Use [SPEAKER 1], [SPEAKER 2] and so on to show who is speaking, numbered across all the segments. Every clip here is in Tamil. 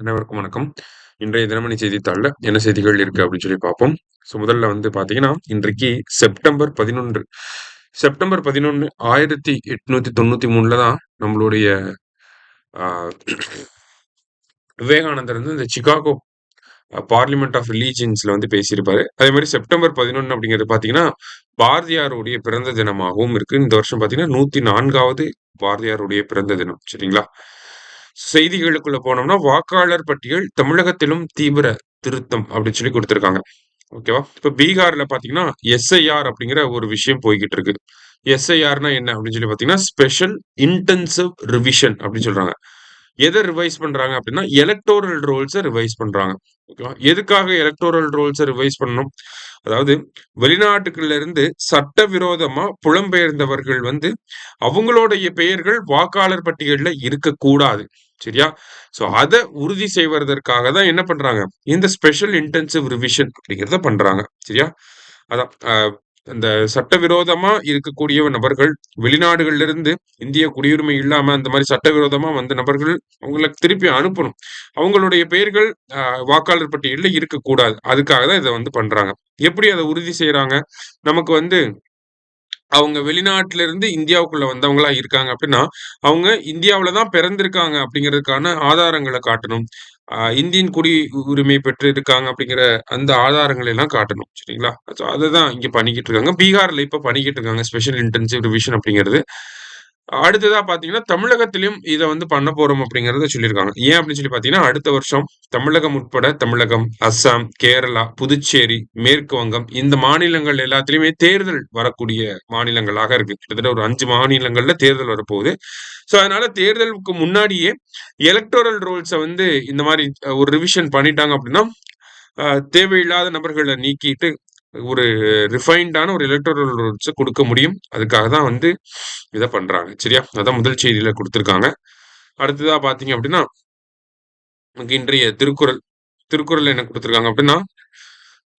[SPEAKER 1] அனைவருக்கும் வணக்கம். இன்றைய தினமணி செய்தித்தாள்ல என்ன செய்திகள் இருக்கு அப்படின்னு சொல்லி பார்ப்போம். முதல்ல பார்த்தீங்கன்னா, இன்றைக்கு செப்டம்பர் 11 1893 தான் நம்மளுடைய ஆ விவேகானந்தர் இந்த சிகாகோ பார்லிமெண்ட் ஆஃப் ரிலீஜியன்ஸ்ல பேசியிருப்பாரு. அதே மாரி செப்டம்பர் 11 அப்படிங்கிறது பார்த்தீங்கன்னா, பாரதியாருடைய பிறந்த தினமாகவும் இருக்கு. இந்த வருஷம் பார்த்தீங்கன்னா 104வது பாரதியாருடைய பிறந்த தினம். சரிங்களா? செய்திகளுக்குள்ள போனோம்னா, வாக்காளர் பட்டியல் தமிழகத்திலும் தீவிர திருத்தம் அப்படின்னு சொல்லி குடுத்திருக்காங்க. ஓகேவா? இப்ப பீகார்ல பார்த்தீங்கன்னா, எஸ்ஐஆர் அப்படிங்கிற ஒரு விஷயம் போய்க்கிட்டு இருக்கு. எஸ்ஐஆர்ன்னா என்ன அப்படின்னு சொல்லி பார்த்தீங்கன்னா, ஸ்பெஷல் இன்டென்சிவ் ரிவிஷன் அப்படின்னு சொல்றாங்க. எத ரிவைஸ் பண்றாங்க அப்படின்னா, எலக்டோரல் ரோல்ஸ ரிவைஸ் பண்றாங்க. ஓகேவா? எதுக்காக எலக்டோரல் ரோல்ஸ ரிவைஸ் பண்ணணும்? அதாவது வெளிநாட்டுகள்ல இருந்து சட்டவிரோதமா புலம்பெயர்ந்தவர்கள் அவங்களுடைய பெயர்கள் வாக்காளர் பட்டியல்ல இருக்கக்கூடாது. சரியா? சோ அத உறுதி செய்வதற்காக தான் என்ன பண்றாங்க? இந்த ஸ்பெஷல் இன்டென்சிவ் ரிவிஷன் அப்படிங்கிறத பண்றாங்க. சரியா? அதான் அந்த சட்டவிரோதமா இருக்கக்கூடிய நபர்கள் வெளிநாடுகள்ல இருந்து இந்திய குடியுரிமை இல்லாம அந்த மாதிரி சட்டவிரோதமா வந்த நபர்கள் அவங்கள திருப்பி அனுப்பணும். அவங்களுடைய பெயர்கள் வாக்காளர் பட்டியல்ல இருக்கக்கூடாது. அதுக்காக தான் இத பண்றாங்க. எப்படி அத உறுதி செய்றாங்க? நமக்கு அவங்க வெளிநாட்டுல இருந்து இந்தியாவுக்குள்ள வந்தவங்களா இருக்காங்க அப்படின்னா, அவங்க இந்தியாவுல தான் பிறந்திருக்காங்க அப்படிங்கிறதுக்கான ஆதாரங்கள காட்டணும். இந்தியன் உரிமை பெற்று இருக்காங்க அப்படிங்கிற அந்த ஆதாரங்களை எல்லாம் காட்டணும். சரிங்களா? சோ அததான் இங்க பண்ணிக்கிட்டு இருக்காங்க. பீகார்ல இப்ப பண்ணிக்கிட்டு இருக்காங்க. ஸ்பெஷல் இன்டென்சிவ் ரிவிஷன் அப்படிங்கிறது. அடுத்ததா பார்த்தீங்கன்னா, தமிழகத்திலும் இத பண்ண போறோம் அப்படிங்கிறத சொல்லியிருக்காங்க. ஏன் அப்படின்னு சொல்லி பார்த்தீங்கன்னா, அடுத்த வருஷம் தமிழகம் உட்பட தமிழகம், அஸ்ஸாம், கேரளா, புதுச்சேரி, மேற்கு வங்கம் இந்த மாநிலங்கள் எல்லாத்திலுமே தேர்தல் வரக்கூடிய மாநிலங்களாக இருக்கு. கிட்டத்தட்ட ஒரு 5 மாநிலங்கள்ல தேர்தல் வரப்போகுது. சோ அதனால தேர்தலுக்கு முன்னாடியே எலக்டோரல் ரோல்ஸ இந்த மாரி ஒரு ரிவிஷன் பண்ணிட்டாங்க அப்படின்னா, தேவையில்லாத நபர்கள நீக்கிட்டு ஒரு ரிஃபைன்டான ஒரு எலக்டோரல் ரோல்ஸ குடுக்க முடியும். அதுக்காக தான் இத பண்றாங்க. சரியா? அதான் முதல் செய்தியில குடுத்திருக்காங்க. அடுத்ததா பார்த்தீங்க அப்படின்னா, நமக்கு இன்றைய திருக்குறள். திருக்குறள்ல என்ன குடுத்திருக்காங்க அப்படின்னா,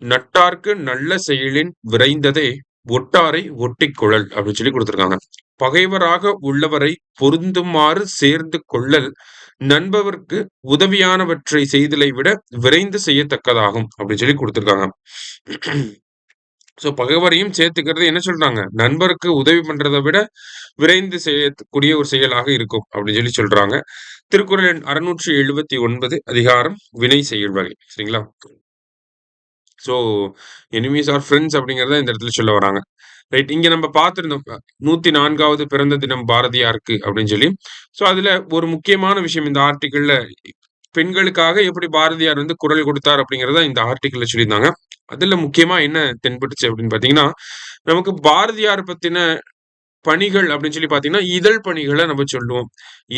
[SPEAKER 1] "நட்டார்க்கு நல்ல செயலின் விரைந்ததே ஒட்டாரை ஒட்டிக் கொளல்" அப்படின்னு சொல்லி குடுத்திருக்காங்க. பகைவராக உள்ளவரை பொருந்துமாறு சேர்ந்து கொள்ளல் நண்பவர்க்கு உதவியானவற்றை செய்தலை விட விரைந்து செய்யத்தக்கதாகும் அப்படின்னு சொல்லி குடுத்திருக்காங்க. சோ பகைவரையும் சேர்த்துக்கிறது என்ன சொல்றாங்க? நண்பருக்கு உதவி பண்றத விட விரைந்து செய்யக்கூடிய ஒரு செயலாக இருக்கும் அப்படின்னு சொல்றாங்க. திருக்குறள் எண் 679 அதிகாரம் வினை செயல் வகை. சரிங்களா? சோ எனிமீஸ் ஆர் ஃபிரெண்ட்ஸ் அப்படிங்கிறத இந்த இடத்துல சொல்ல வராங்க. ரைட். இங்க நம்ம பார்த்திருந்தோம். 104வது பிறந்த தினம் பாரதியாருக்கு அப்படின்னு சொல்லி. சோ அதுல ஒரு முக்கியமான விஷயம் இந்த ஆர்டிக்கிள்ல பெண்களுக்காக எப்படி பாரதியார் குரல் கொடுத்தார் அப்படிங்கிறத இந்த ஆர்டிக்கிள்ல சொல்லியிருந்தாங்க. அதுல முக்கியமா என்ன தென்பட்டுச்சு அப்படின்னு பார்த்தீங்கன்னா, நமக்கு பாரதியார் பத்தின பணிகள் அப்படின்னு சொல்லி பார்த்தீங்கன்னா, இதழ் பணிகள நம்ம சொல்லுவோம்.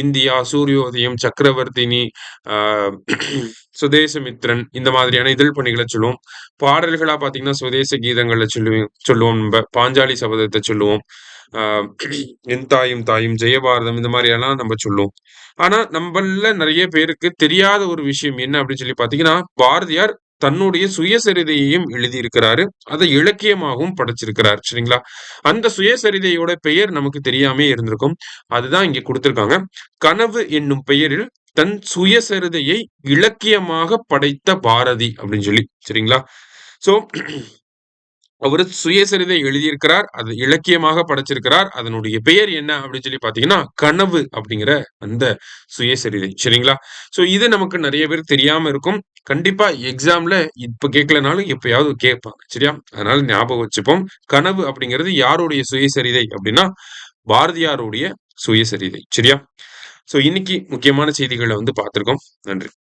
[SPEAKER 1] இந்தியா, சூரியோதயம், சக்கரவர்த்தினி, ஆ சுதேசமித்ரன் இந்த மாதிரியான இதழ் பணிகள சொல்லுவோம். பாடல்களா பார்த்தீங்கன்னா, சுதேச கீதங்கள சொல்லுவோம் நம்ப. பாஞ்சாலி சபதத்த சொல்லுவோம். ஆ என் தாயும் தாயும், ஜெயபாரதம் இந்த மாரியெல்லாம் நம்ம சொல்லுவோம். ஆனா, நம்பள்ல நெறைய பேருக்கு தெரியாத ஒரு விஷயம் என்ன அப்படின்னு சொல்லி பார்த்தீங்கன்னா, பாரதியார் தன்னுடைய சுயசரிதையையும் எழுதியிருக்கிறாரு. அத இலக்கியமாகவும் படைச்சிருக்கிறார். சரிங்களா? அந்த சுயசரிதையோட பெயர் நமக்கு தெரியாமயே இருந்திருக்கும். அதுதான் இங்க குடுத்திருக்காங்க. "கனவு என்னும் பெயரில் தன் சுயசரிதையை இலக்கியமாக படைத்த பாரதி" அப்படின்னு சொல்லி. சரிங்களா? சோ அவரு சுயசரிதை எழுதியிருக்கிறார். அது இலக்கியமாக படைச்சிருக்கிறார். அதனுடைய பெயர் என்ன அப்படின்னு சொல்லி பார்த்தீங்கன்னா, "கனவு" அப்படிங்கிற அந்த சுயசரிதை. சரிங்களா? சோ இது நமக்கு நெறைய பேருக்கு தெரியாம இருக்கும். கண்டிப்பா எக்ஸாம்ல இப்ப கேட்கலனாலும் எப்பயாவது கேட்பாங்க. சரியா? அதனால ஞாபகம் வச்சுப்போம். "கனவு" அப்படிங்கிறது யாருடைய சுயசரிதை அப்படின்னா, பாரதியாருடைய சுயசரிதை. சரியா? சோ இன்னைக்கு முக்கியமான செய்திகள பார்த்திருக்கோம். நன்றி.